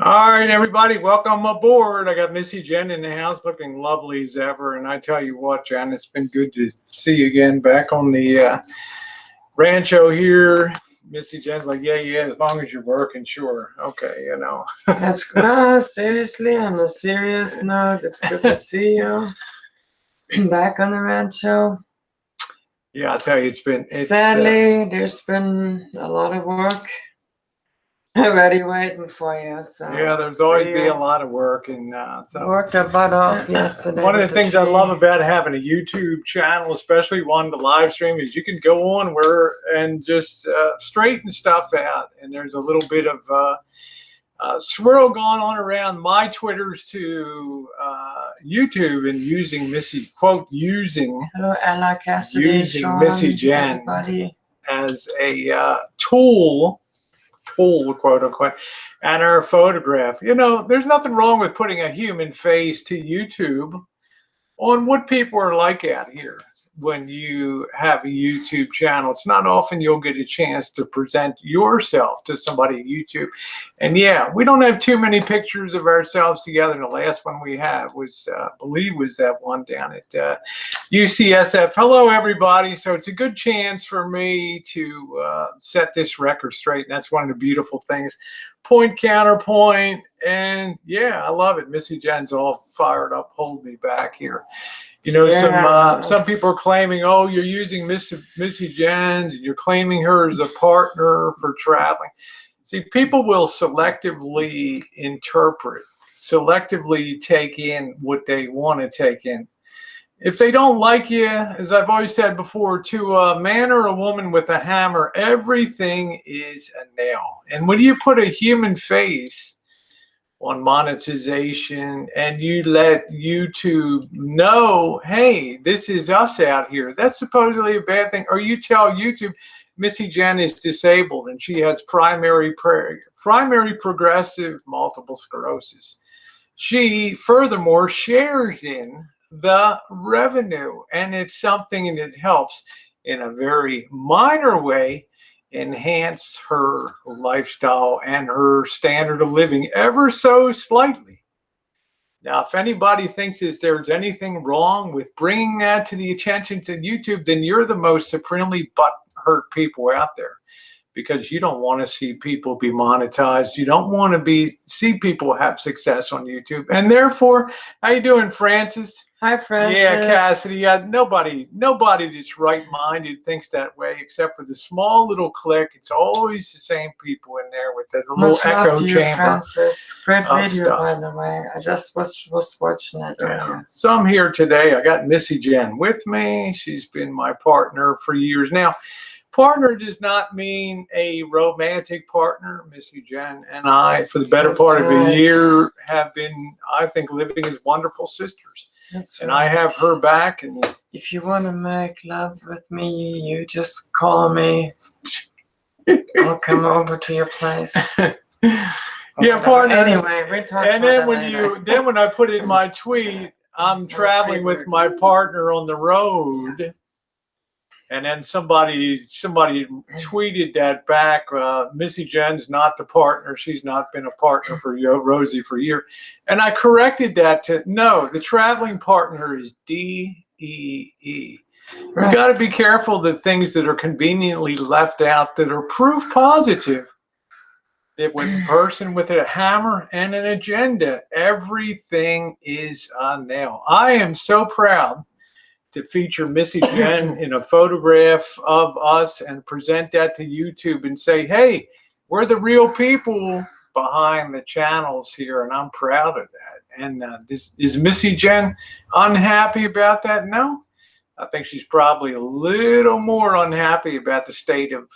All right, everybody, welcome aboard. I got Missy Jenn in the house looking lovely as ever. And I tell you what, Jen, it's been good to see you again back on the Rancho here. Missy Jenn's like, yeah, as long as you're working, sure. Okay, you know. That's no, seriously, on a serious note, it's good to see you back on the Rancho. Yeah, I'll tell you, Sadly, there's been a lot of work already waiting for you. So yeah, there's always be a lot of work, and so worked our butt off yesterday. One of the things I love about having a YouTube channel, especially one to live stream, is you can go on and just straighten stuff out. And there's a little bit of swirl going on around my Twitters to YouTube and using using Ella Cassidy, using Sean, Missy Jenn everybody as a tool, quote unquote, and her photograph. You know, there's nothing wrong with putting a human face to YouTube on what people are like out here. When you have a YouTube channel, it's not often you'll get a chance to present yourself to somebody on YouTube. And yeah, we don't have too many pictures of ourselves together. The last one we have was, I believe, was that one down at UCSF. Hello, everybody. So it's a good chance for me to set this record straight. And that's one of the beautiful things. Point, counterpoint. And yeah, I love it. Missy Jenn's all fired up. Hold me back here. You know, some people are claiming, oh, you're using Missy Jenn's and you're claiming her as a partner for traveling. See, people will selectively interpret, selectively take in what they want to take in. If they don't like you, as I've always said before, to a man or a woman with a hammer, everything is a nail. And when you put a human face on monetization and you let YouTube know, hey, this is us out here, that's supposedly a bad thing. Or you tell YouTube Missy Jenn is disabled and she has primary progressive multiple sclerosis. She furthermore shares in the revenue, and it's something that helps in a very minor way enhance her lifestyle and her standard of living ever so slightly. Now, if anybody thinks there's anything wrong with bringing that to the attention to YouTube, then you're the most supremely butthurt people out there, because you don't want to see people be monetized. You don't want to see people have success on YouTube. And therefore, how you doing, Francis? Hi, Francis. Yeah, Cassidy. Yeah, nobody that's right-minded thinks that way, except for the small little clique. It's always the same people in there with that little echo chamber. Francis. Great video, by the way. I just was watching it earlier. So I'm here today. I got Missy Jenn with me. She's been my partner for years now. Partner does not mean a romantic partner. Missy Jenn and I, for the better part of a year, have been, I think, living as wonderful sisters. And I have her back. And if you want to make love with me, you just call me. I'll come over to your place. Yeah, partner. Anyway, we talk and then when I put in my tweet, I'm traveling with my partner on the road. And then somebody tweeted that back. Missy Jenn's not the partner. She's not been a partner for Rosie for a year. And I corrected that to, no, the traveling partner is DEE. Right. You got to be careful that things that are conveniently left out that are proof positive, that with a person with a hammer and an agenda, everything is a nail. I am so proud to feature Missy Jenn in a photograph of us and present that to YouTube and say, hey, we're the real people behind the channels here, and I'm proud of that. And is Missy Jenn unhappy about that? No. I think she's probably a little more unhappy about the state of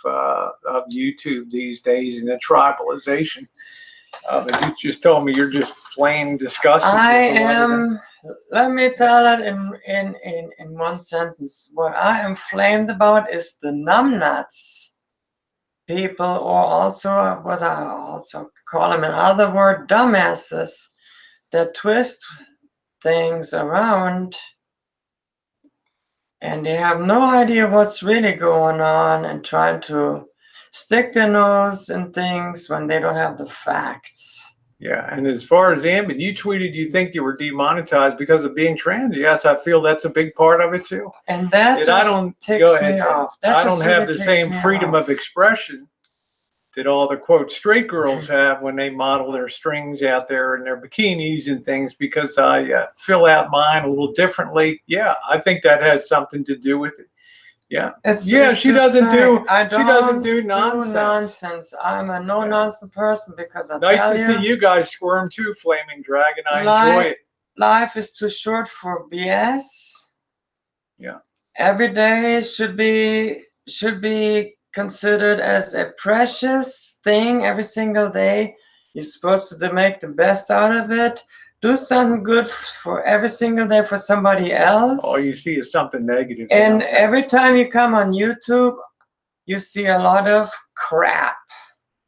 YouTube these days and the tribalization. But you just told me you're just plain disgusted. I am. Let me tell it in one sentence. What I am flamed about is the numbnuts people, or also what I also call them in other words, dumbasses, that twist things around and they have no idea what's really going on and trying to stick their nose in things when they don't have the facts. Yeah, and as far as Ambit, you tweeted you think you were demonetized because of being trans. Yes, I feel that's a big part of it too. And that And just I don't ticks go ahead. me off. That I don't just have really the ticks same me freedom off. of expression that all the quote straight girls have when they model their strings out there in their bikinis and things, because I fill out mine a little differently. Yeah, I think that has something to do with it. Yeah, It's she just doesn't like, do I she doesn't don't do nonsense. I'm a no-nonsense person, because I Nice tell to see you guys squirm too, Flaming Dragon. I enjoy it. Life is too short for BS. Yeah. Every day should be considered as a precious thing. Every single day, you're supposed to make the best out of it. Do something good for every single day for somebody else. All you see is something negative. And every time you come on YouTube, you see a lot of crap.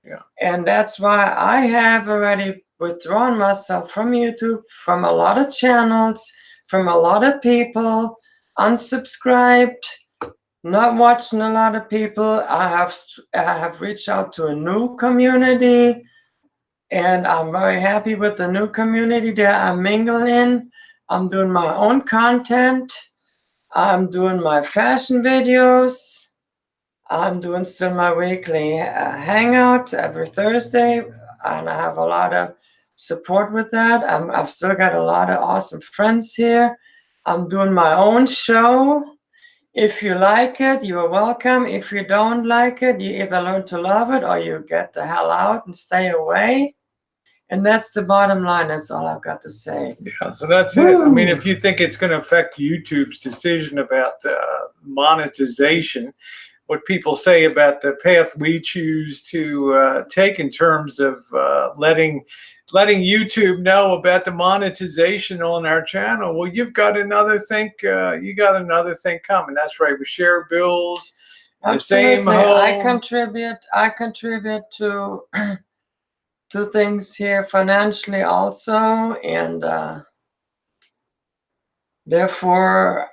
Yeah. And that's why I have already withdrawn myself from YouTube, from a lot of channels, from a lot of people, unsubscribed, not watching a lot of people. I have reached out to a new community, and I'm very happy with the new community that I mingle in. I'm doing my own content. I'm doing my fashion videos. I'm doing still my weekly hangout every Thursday, and I have a lot of support with that. I've still got a lot of awesome friends here. I'm doing my own show. If you like it, you're welcome. If you don't like it, you either learn to love it or you get the hell out and stay away. And that's the bottom line. That's all I've got to say. Yeah, so that's it. I mean, if you think it's going to affect YouTube's decision about monetization, what people say about the path we choose to take in terms of letting YouTube know about the monetization on our channel, well, you've got another thing. You got another thing coming. That's right. We share bills. The same home. I contribute to two things here financially also, and therefore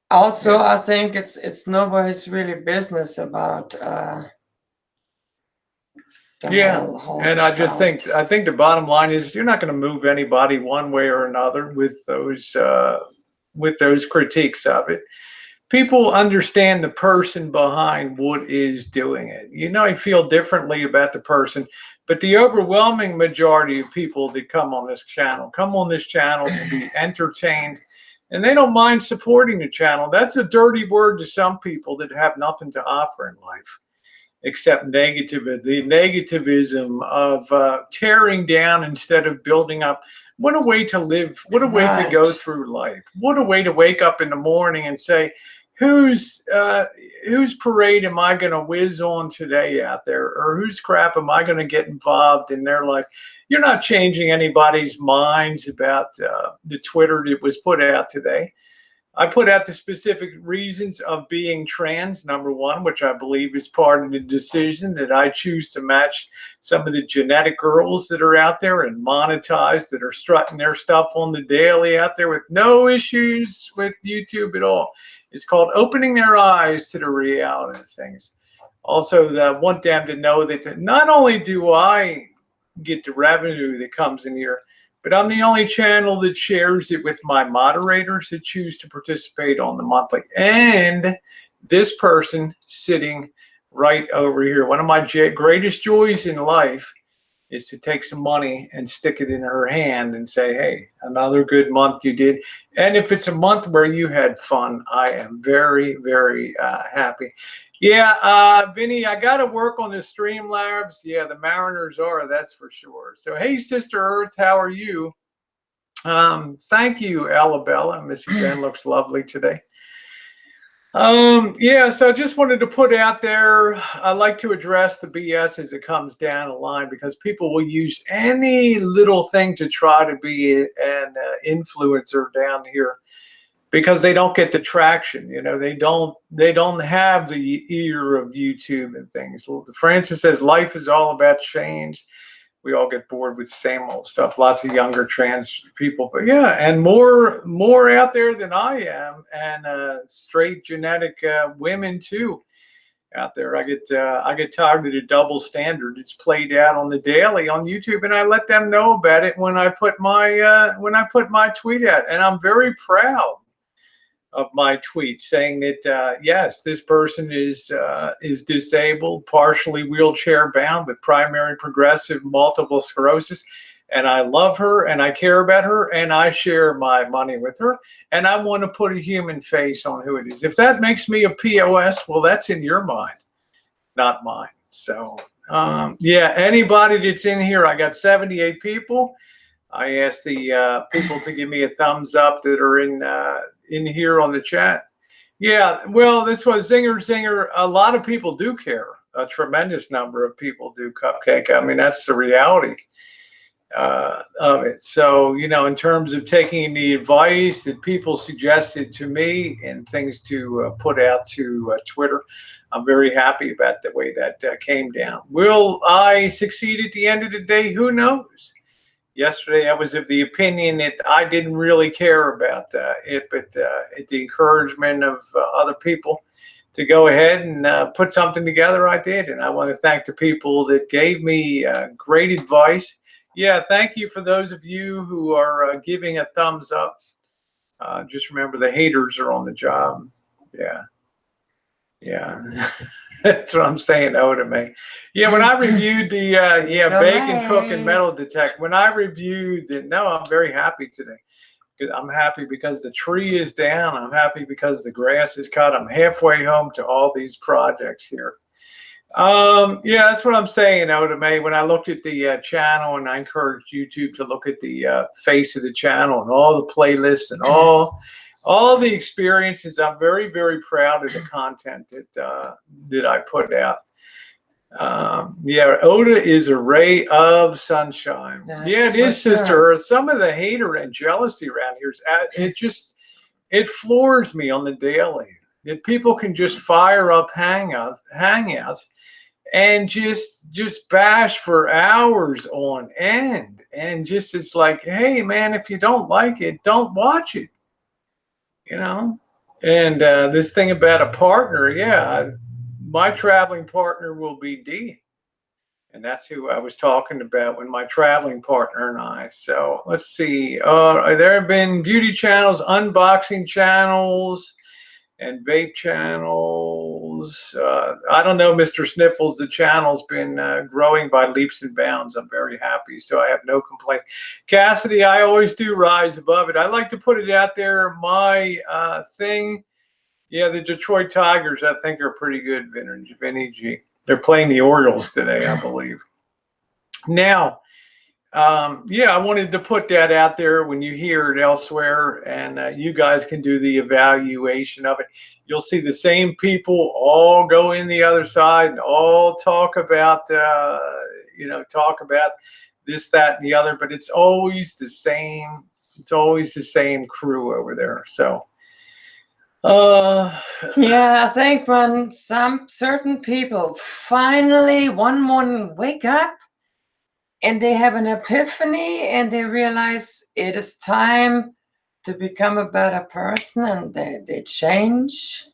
also I think it's nobody's really business about whole and I just think the bottom line is you're not going to move anybody one way or another with those critiques of it. People understand the person behind what is doing it. You know, I feel differently about the person, but the overwhelming majority of people that come on this channel to be entertained, and they don't mind supporting the channel. That's a dirty word to some people that have nothing to offer in life except the negativism of tearing down instead of building up. What a way to live. What a way to go through life. What a way to wake up in the morning and say, whose parade am I going to whiz on today out there? Or whose crap am I going to get involved in their life? You're not changing anybody's minds about the Twitter that was put out today. I put out the specific reasons of being trans, number one, which I believe is part of the decision that I choose to match some of the genetic girls that are out there and monetized, that are strutting their stuff on the daily out there with no issues with YouTube at all. It's called opening their eyes to the reality of things. Also, I want them to know that not only do I get the revenue that comes in here, but I'm the only channel that shares it with my moderators that choose to participate on the monthly. And this person sitting right over here, one of my greatest joys in life is to take some money and stick it in her hand and say, hey, another good month you did. And if it's a month where you had fun, I am very, very happy. Yeah, Vinny, I got to work on the Streamlabs. Yeah, the Mariners are, that's for sure. So, hey, Sister Earth, how are you? Thank you, Alabella. Missy Jenn looks lovely today. Yeah, so I just wanted to put out there, I like to address the BS as it comes down the line, because people will use any little thing to try to be an influencer down here, because they don't get the traction. You know, they don't have the ear of YouTube and things. Francis says life is all about change. We all get bored with the same old stuff. Lots of younger trans people, but yeah, and more out there than I am, and straight genetic women too. out there. I get tired of the double standard. It's played out on the daily on YouTube, and I let them know about it when I put my tweet out, and I'm very proud of my tweet saying that yes, this person is disabled, partially wheelchair bound with primary progressive multiple sclerosis, and I love her and I care about her and I share my money with her, and I want to put a human face on who it is. If that makes me a POS, well, that's in your mind, not mine. So yeah, anybody that's in here, I got 78 people. I asked the people to give me a thumbs up that are in here on the chat. Yeah, well, this was Zinger. A lot of people do care. A tremendous number of people do, Cupcake. I mean, that's the reality of it. So, you know, in terms of taking the advice that people suggested to me and things to put out to Twitter, I'm very happy about the way that came down. Will I succeed at the end of the day? Who knows? Yesterday, I was of the opinion that I didn't really care about it, but at the encouragement of other people to go ahead and put something together, I did. And I want to thank the people that gave me great advice. Yeah, thank you for those of you who are giving a thumbs up. Just remember, the haters are on the job. Yeah. Yeah. That's what I'm saying. Oh, to me. Yeah, when I reviewed the bacon cook and metal detect, when I reviewed it, no, I'm very happy today. I'm happy because the tree is down. I'm happy because the grass is cut. I'm halfway home to all these projects here. Yeah, that's what I'm saying, May. When I looked at the channel, and I encouraged YouTube to look at the face of the channel and all the playlists and all the experiences, I'm very, very proud of the content that I put out. Yeah, Oda is a ray of sunshine. Yeah, it is, Sister Earth. Some of the hater and jealousy around here is it floors me on the daily. That people can just fire up hangouts and just bash for hours on end, and just it's like, hey man, if you don't like it, don't watch it, you know. And this thing about a partner, yeah, my traveling partner will be D, and that's who I was talking about when my traveling partner and I. So let's see, there have been beauty channels, unboxing channels, and vape channels. I don't know, Mr. Sniffles, the channel's been growing by leaps and bounds. I'm very happy, so I have no complaint. Cassidy, I always do rise above it. I like to put it out there. My thing, yeah, the Detroit Tigers, I think, are pretty good, Vinny G. They're playing the Orioles today, I believe. Now, yeah, I wanted to put that out there when you hear it elsewhere, and you guys can do the evaluation of it. You'll see the same people all go in the other side and all talk about, talk about this, that, and the other, but it's always the same. It's always the same crew over there. So, yeah, I think when some certain people finally one morning wake up and they have an epiphany and they realize it is time to become a better person, and they change.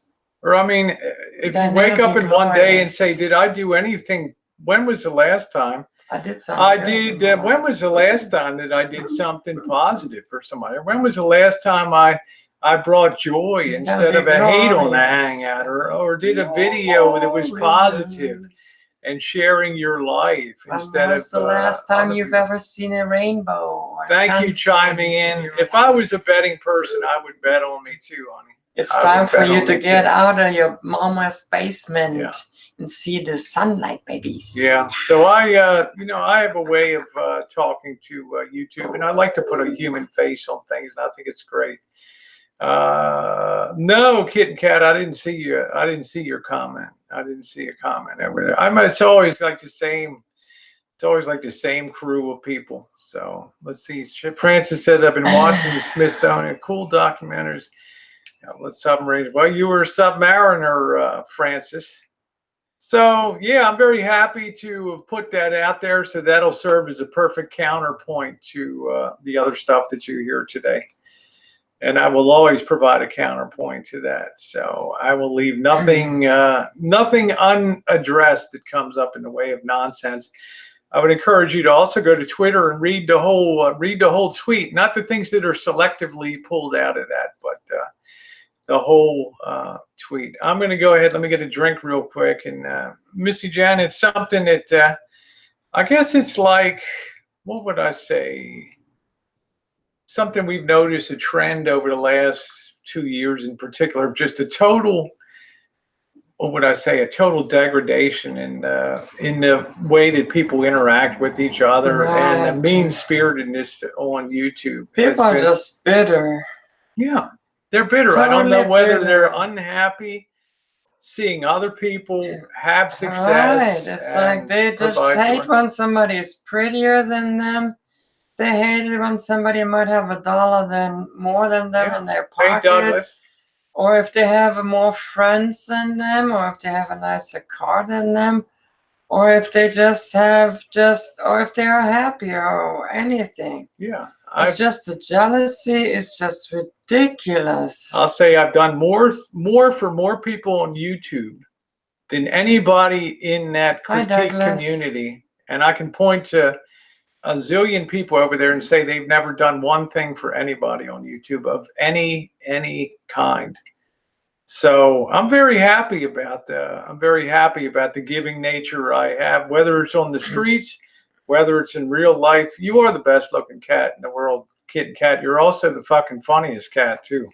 Or, I mean, if you wake up in one day and say, did I do anything? When was the last time? I did something. When was the last time that I did something positive for somebody? When was the last time I brought joy instead of a hate on the hangout, or did a video that was positive and sharing your life instead of the last time you've ever seen a rainbow? Thank you chiming in. If I was a betting person, I would bet on me too, honey. It's time for you to get out of your mama's basement and see the sunlight, babies. Yeah. So I have a way of talking to YouTube, and I like to put a human face on things, and I think it's great. No, Kitten Cat, I didn't see you. I didn't see your comment. I didn't see a comment over there. It's always like the same. It's always like the same crew of people. So let's see. Francis says, I've been watching the Smithsonian cool documentaries. Let's submarine. Well, you were a submariner, Francis. So yeah, I'm very happy to have put that out there. So that'll serve as a perfect counterpoint to the other stuff that you hear today. And I will always provide a counterpoint to that. So I will leave nothing nothing unaddressed that comes up in the way of nonsense. I would encourage you to also go to Twitter and read the whole tweet, not the things that are selectively pulled out of that, but the whole tweet. I'm going to go ahead. Let me get a drink real quick. And Missy Jenn, it's something that I guess it's like, what would I say? Something we've noticed a trend over the last 2 years in particular, just a total, what would I say, a total degradation in the way that people interact with each other, and the mean-spiritedness on YouTube. People are just bitter. Yeah, they're bitter. Totally. I don't know whether they're unhappy seeing other people have success. Right. It's like they just hate when somebody is prettier than them. They hate it when somebody might have $1 more than them in their pocket. Hey, Douglas. Or if they have more friends than them, or if they have a nicer car than them, or if they or if they are happier or anything. Yeah. It's just the jealousy is just ridiculous. I'll say I've done more for more people on YouTube than anybody in that critique community. And I can point to a zillion people over there and say they've never done one thing for anybody on YouTube of any kind. So I'm very happy about the giving nature I have, whether it's on the streets, whether it's in real life. You are the best looking cat in the world, Kit Kat. You're also the fucking funniest cat too.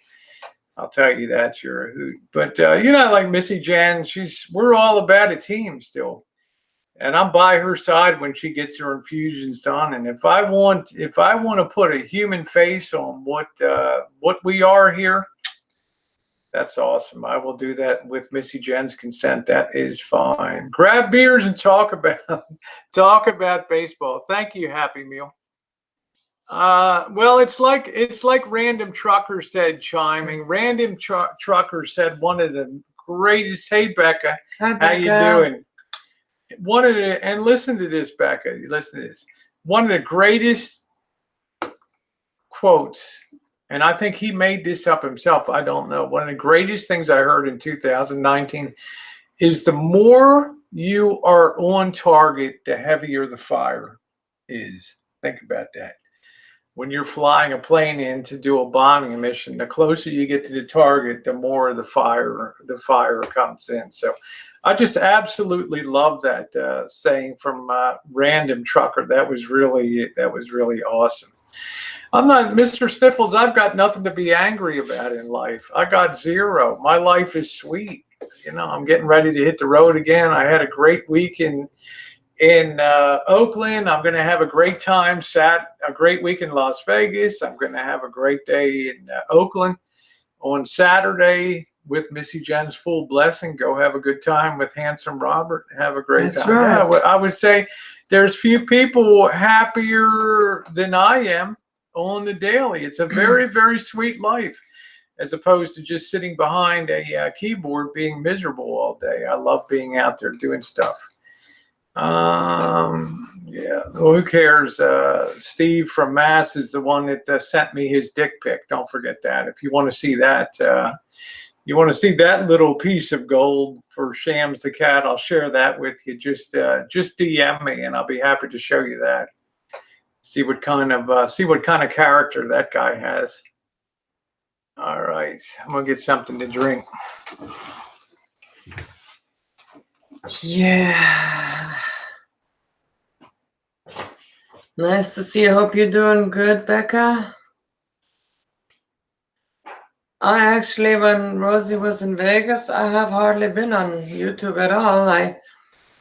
I'll tell you that. You're a hoot. But like Missy Jenn, we're all about a team still. And I'm by her side when she gets her infusions done. And if I want to put a human face on what we are here, that's awesome. I will do that with Missy Jenn's consent. That is fine. Grab beers and talk about baseball. Thank you, Happy Meal. Well, it's like Random Trucker said, chiming. Random Trucker said one of the greatest. Hey, Becca, how you doing? And listen to this, Becca. Listen to this. One of the greatest quotes, and I think he made this up himself. I don't know. One of the greatest things I heard in 2019 is the more you are on target, the heavier the fire is. Think about that. When you're flying a plane in to do a bombing mission, the closer you get to the target, the more the fire comes in. So I just absolutely love that saying from Random Trucker. That was really awesome. I'm not Mr. Sniffles. I've got nothing to be angry about in life. I got zero. My life is sweet. I'm getting ready to hit the road again. I had a great week in Oakland. I'm going to have a great time. A great week in Las Vegas. I'm going to have a great day in Oakland on Saturday with Missy Jenn's full blessing. Go have a good time with Handsome Robert. Have a great time. Right. Yeah, I would say there's few people happier than I am on the daily. It's a very, very sweet life, as opposed to just sitting behind a keyboard being miserable all day. I love being out there doing stuff. Yeah, well, who cares? Steve from Mass is the one that sent me his dick pic. Don't forget that. If you want to see that, little piece of gold for Shams the cat, I'll share that with you. Just DM me and I'll be happy to show you that. See what kind of character that guy has. All right, I'm gonna get something to drink. Yeah. Nice to see you. Hope you're doing good, Becca. I actually, when Rosie was in Vegas, I have hardly been on YouTube at all. I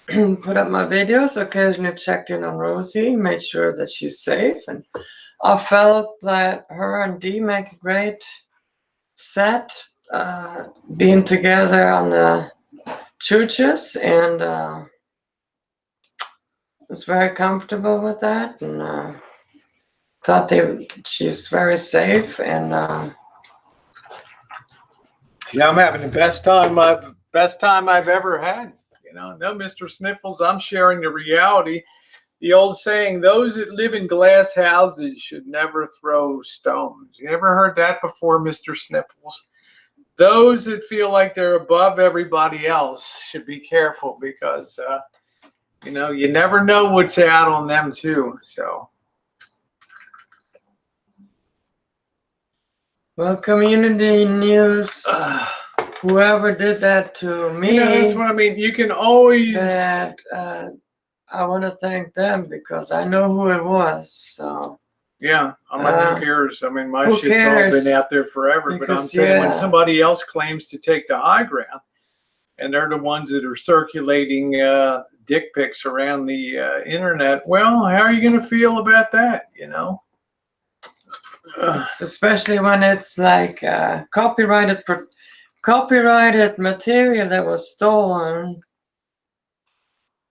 put up my videos, occasionally checked in on Rosie, made sure that she's safe, and I felt that her and Dee make a great set, being together on the churches, and was very comfortable with that, and thought she's very safe, and yeah, I'm having the best time I've ever had. No, Mr. Sniffles, I'm sharing the reality the old saying, those that live in glass houses should never throw stones. You ever heard that before, Mr. Sniffles? Those that feel like they're above everybody else should be careful because, you know, you never know what's out on them too. So. Well, community news, whoever did that to me, you know, that's what I mean. You can always... that, I want to thank them because I know who it was. So. Yeah, I mean, who cares? I mean, my Who shit's cares? all been out there forever. But I'm Because, saying when yeah. somebody else claims to take the high ground, and they're the ones that are circulating dick pics around the internet, well, how are you going to feel about that, you know? It's especially when it's like copyrighted material that was stolen,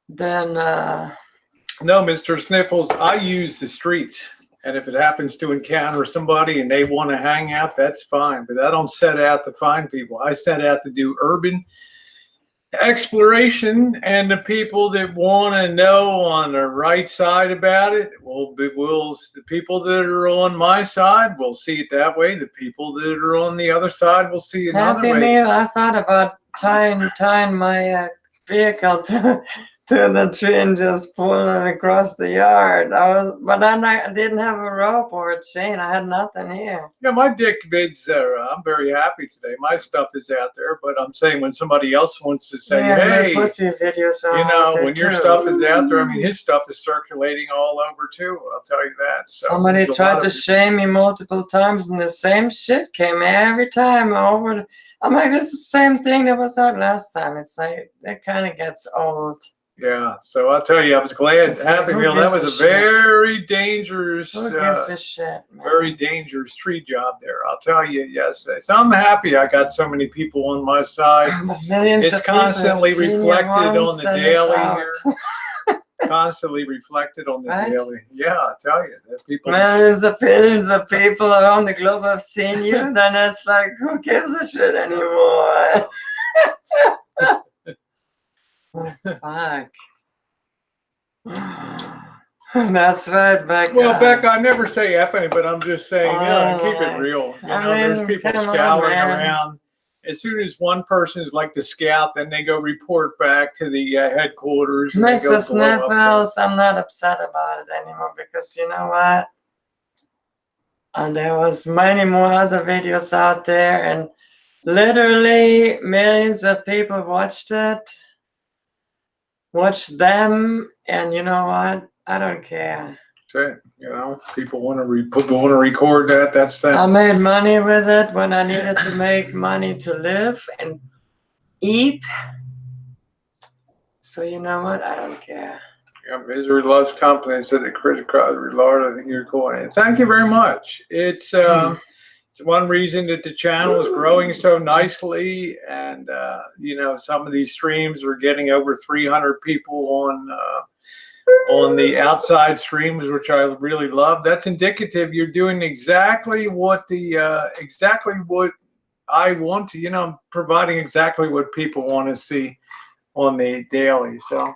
then... No, Mr. Sniffles, I use the streets. And if it happens to encounter somebody and they want to hang out, that's fine. But I don't set out to find people. I set out to do urban exploration, and the people that want to know on the right side about it the people that are on my side will see it that way. The people that are on the other side will see it another Happy way. Meal, I thought about tying my vehicle to the tree and just pulling it across the yard. But I didn't have a rope or a chain. I had nothing here. Yeah, my dick vids are, I'm very happy today. My stuff is out there, but I'm saying when somebody else wants to say, hey, pussy videos you know, when your too. stuff is out there, I mean, his stuff is circulating all over too. I'll tell you that. So somebody tried to shame me multiple times, and the same shit came every time over. I'm like, this is the same thing that was out last time. It's like, that kind of gets old. Yeah, so I'll tell you, I was glad. Happy Meal, that was a very dangerous, who gives a shit, man? very dangerous tree job there. I'll tell you yesterday. So I'm happy I got so many people on my side. It's constantly reflected on the daily here. Constantly reflected on the daily. Yeah, I'll tell you. That people. Millions of billions of people around the globe have seen you. Then it's like, who gives a shit anymore? Oh, fuck. That's right, Becca. Well, Becca, I never say effing, but I'm just saying, keep it real. You know, there's people scouring around. As soon as one person is like the scout, then they go report back to the headquarters. Mr. Sniffles, I'm not upset about it anymore because you know what? And there was many more other videos out there, and literally millions of people watched it. Watch them, and you know what? I don't care. That's it. You know, people want to record that. That's that. I made money with it when I needed to make money to live and eat. So you know what? I don't care. Yeah, misery loves company instead of critical. Lord, I think you're going. Thank you very much. It's one reason that the channel is growing so nicely, and you know, some of these streams are getting over 300 people on the outside streams, which I really love. That's indicative you're doing exactly what what I want to. You know, I'm providing exactly what people want to see on the daily. So.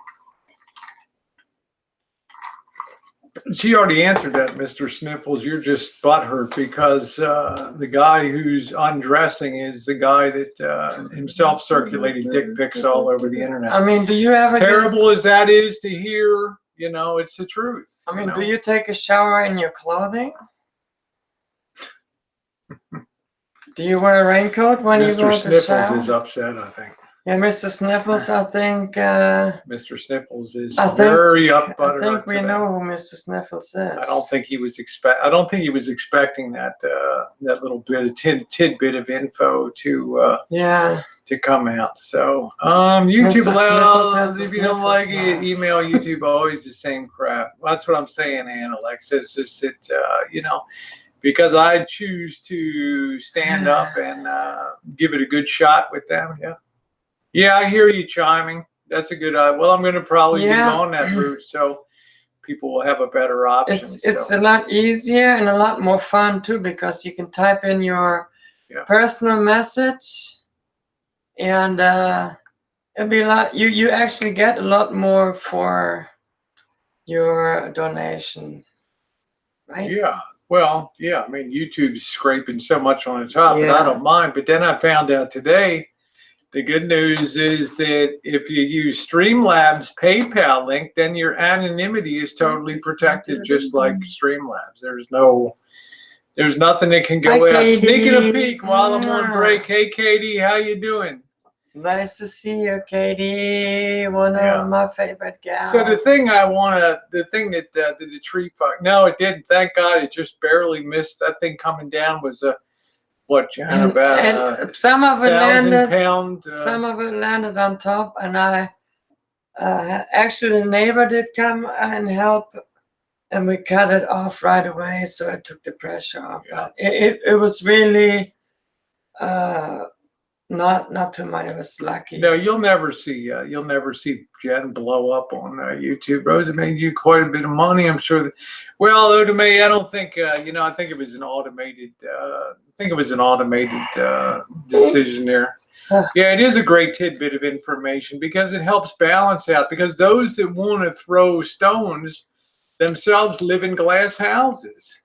She already answered that, Mr. Sniffles. You're just butthurt because the guy who's undressing is the guy that himself circulated dick pics all over the internet. I mean, do you ever... As terrible as that is to hear, you know, it's the truth. I mean, do you take a shower in your clothing? Do you wear a raincoat when you go to shower? Mr. Sniffles is upset, I think. Yeah, Mr. Sniffles, I think... Mr. Sniffles is very upbuttered. I think we know who Mr. Sniffles is. I don't think he was expecting that that little bit of tidbit of info to come out. So YouTube allows, if you don't like it, email YouTube. Always the same crap. That's what I'm saying, Ann Alexis. It's just you know, because I choose to stand up and give it a good shot with them. Yeah. Yeah, I hear you chiming. That's a good. Well, I'm going to probably get on that route, so people will have a better option. It's a lot easier and a lot more fun too, because you can type in your personal message, and it'll be a lot. You actually get a lot more for your donation, right? Yeah. Well, yeah. I mean, YouTube's scraping so much on the top, but I Yeah. don't mind. But then I found out today, the good news is that if you use Streamlabs PayPal link, then your anonymity is totally protected, just like Streamlabs. There's nothing that can go Hi, out. Katie. Sneaking a peek while I'm on break. Hey, Katie, how you doing? Nice to see you, Katie. One Yeah. of my favorite gals. So the thing that the tree fuck. No, it didn't. Thank God, it just barely missed. That thing coming down was what, John, about and some of it 1,000 landed. pound. Some of it landed on top, and I actually the neighbor did come and help, and we cut it off right away, so it took the pressure off. Yeah. But it was really not too much. It was lucky. No, you'll never see Jen blow up on YouTube. Rosa made you quite a bit of money, I'm sure. Well, Odame, I don't think I think it was an automated. Decision there. Yeah, it is a great tidbit of information because it helps balance out. Because those that want to throw stones themselves live in glass houses,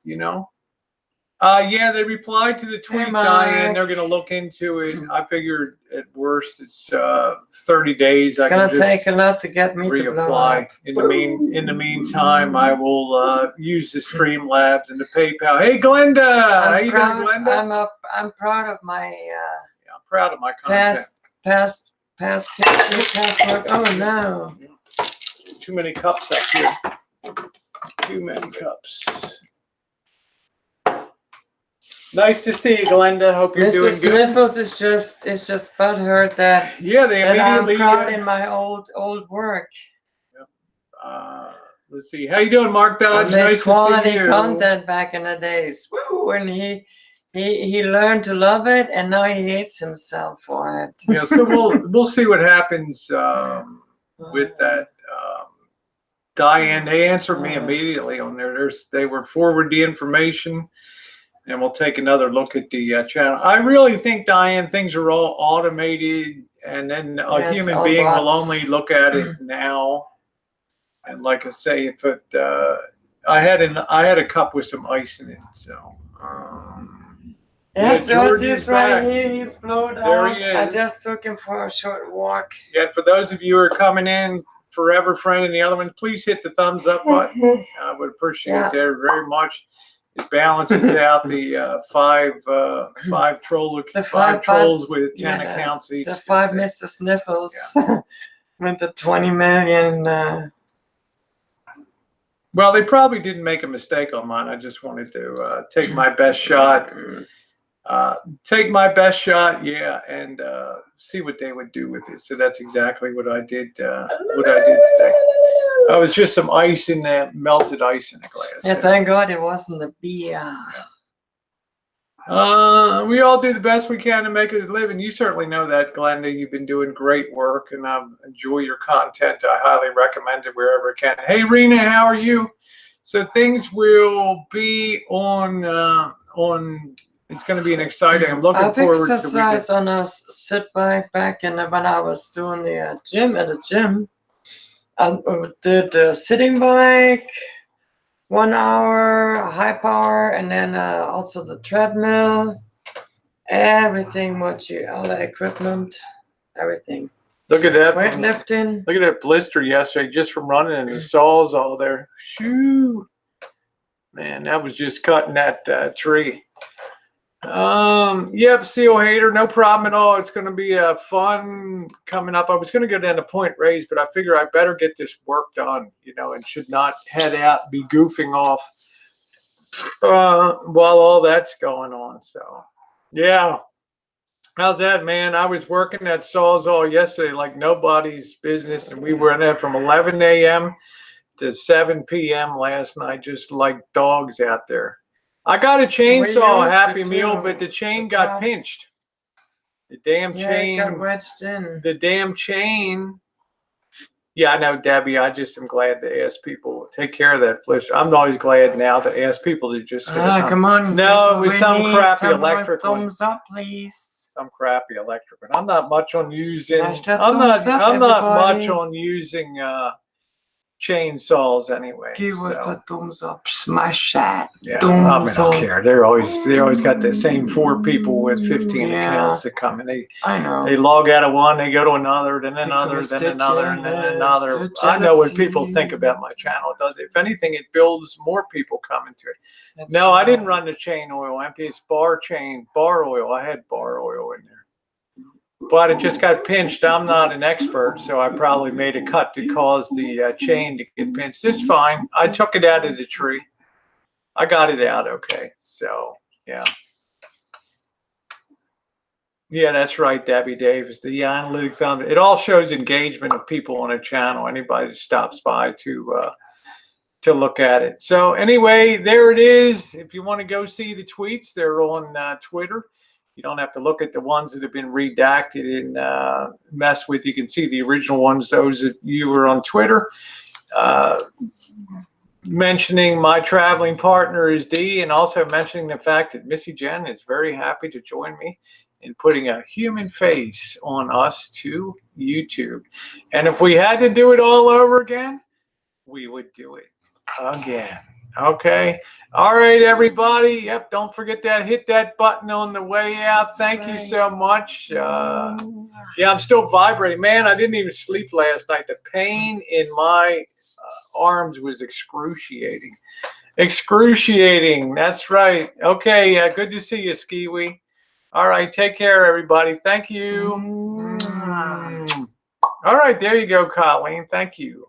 Yeah, they replied to the tweet, Diane. They're going to look into it. I figure at worst it's 30 days. It's going to take a lot to get me to blow up. In the meantime, I will use the Streamlabs and the PayPal. Hey, Glenda, how you doing, Glenda? I'm proud of my. I'm proud of my content. Past work. Oh no! Too many cups up here. Too many cups. Nice to see you, Glenda. Hope you're doing good. Mr. Sniffles is just butthurt that they immediately. I'm proud in my old work. Yep. Let's see. How you doing, Mark Dodge? Nice quality to see you. content back in the days. Woo! And he learned to love it, and now he hates himself for it. Yeah. So we'll see what happens with that. Diane, they answered me immediately on there. They were forward the information. And we'll take another look at the channel. I really think, Diane, things are all automated, and then a human being will only look at it now. And like I say, if it, I had a cup with some ice in it, so. George is right here. He's blowed out. There he is. I just took him for a short walk. Yeah, for those of you who are coming in, Forever Friend and the other one, please hit the thumbs up button. I would appreciate that very much. It balances out the five trolls with 10 accounts each. The 5 Mr. Sniffles with the 20 million. Well, they probably didn't make a mistake on mine. I just wanted to take my best shot. And see what they would do with it. So that's exactly what I did. Today. It was just some ice in there, melted ice in the glass. Yeah, thank God it wasn't the beer. We all do the best we can to make it a living. You certainly know that, Glenda. You've been doing great work, and I enjoy your content. I highly recommend it wherever I can. Hey, Rena, how are you? So things will be on. It's going to be an exciting. I'm looking forward to. I've exercised on a sit back in when I was doing the gym at the gym. I did the sitting bike, 1 hour, high power, and then also the treadmill. Everything, all the equipment, everything. Look at that. Weightlifting. Look at that blister yesterday just from running, and the saws all there. Shoo. Man, that was just cutting that tree. Yep, Seal Hater, no problem at all. It's going to be fun coming up. I was going to go down to Point Reyes, but I figure I better get this work done, and should not head out, be goofing off while all that's going on. So, yeah. How's that, man? I was working at Sawzall yesterday like nobody's business, and we were in there from 11 a.m. to 7 p.m. last night, just like dogs out there. I got a chainsaw, a Happy Meal, but the chain got pinched. The damn chain got wedged in. The damn chain. Yeah, I know, Debbie. I just am glad to ask people take care of that blister. I'm always glad now to ask people to just. Come on. No, it was some crappy electric one. Thumbs up, please. Some crappy electric one. I'm not much on using. I'm not much on using chainsaws anyway. Give us so. the thumbs up, smash that. Yeah, thumbs I up. don't care. They always got the same 4 people with 15 accounts that come, and I know. they log out of one, they go to another, then another, then another, and then another. I know what people think about my channel. It does. If anything, it builds more people coming to it. No, I didn't run the chain oil. It's bar oil. I had bar oil in there. But it just got pinched. I'm not an expert, so I probably made a cut to cause the chain to get pinched. It's fine. I took it out of the tree. I got it out okay. So, yeah. Yeah, that's right, Debbie Davis. The analytics found it all shows engagement of people on a channel. Anybody that stops by to look at it. So anyway, there it is. If you want to go see the tweets, they're on Twitter. You don't have to look at the ones that have been redacted and messed with. You can see the original ones, those that you were on Twitter. Mentioning my traveling partner is Dee, and also mentioning the fact that Missy Jenn is very happy to join me in putting a human face on us to YouTube. And if we had to do it all over again, we would do it again. Okay. All right, everybody. Yep. Don't forget that. Hit that button on the way out. Thank you so much. Yeah, I'm still vibrating. Man, I didn't even sleep last night. The pain in my arms was excruciating. Excruciating. That's right. Okay. Good to see you, Skiwi. All right. Take care, everybody. Thank you. All right. There you go, Colleen. Thank you.